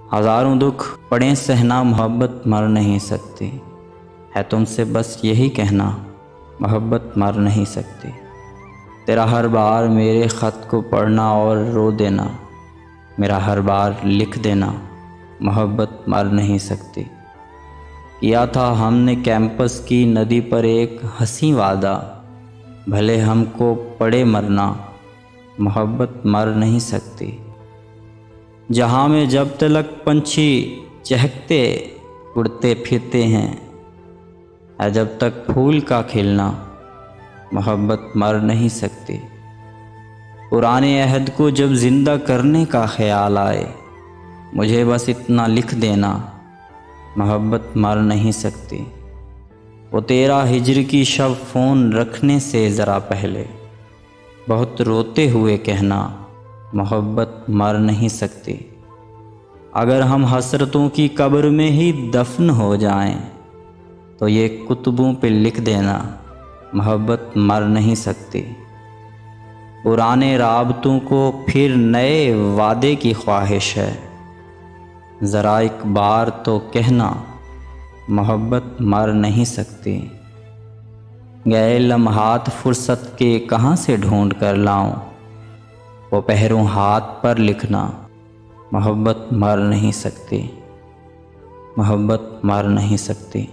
हज़ारों दुख पड़े सहना, मोहब्बत मर नहीं सकती। है तुमसे बस यही कहना, मोहब्बत मर नहीं सकती। तेरा हर बार मेरे ख़त को पढ़ना और रो देना, मेरा हर बार लिख देना, मोहब्बत मर नहीं सकती। किया था हमने कैंपस की नदी पर एक हंसी वादा, भले हमको पड़े मरना, मोहब्बत मर नहीं सकती। जहाँ में जब तलक पंछी चहकते उड़ते फिरते हैं, है जब तक फूल का खिलना, मोहब्बत मर नहीं सकती। पुराने अहद को जब ज़िंदा करने का ख़्याल आए, मुझे बस इतना लिख देना, मोहब्बत मर नहीं सकती। वो तेरा हिज्र की शब फ़ोन रखने से ज़रा पहले बहुत रोते हुए कहना, मोहब्बत मर नहीं सकती। अगर हम हसरतों की कब्र में ही दफन हो जाएं, तो ये कुतुबों पे लिख देना, मोहब्बत मर नहीं सकती। पुराने राबतों को फिर नए वादे की ख्वाहिश है, ज़रा एक बार तो कहना, मोहब्बत मर नहीं सकती। गए लम्हात फुर्सत के कहाँ से ढूंढ कर लाऊं, वो पहरों हाथ पर लिखना, मोहब्बत मर नहीं सकती, मोहब्बत मर नहीं सकती।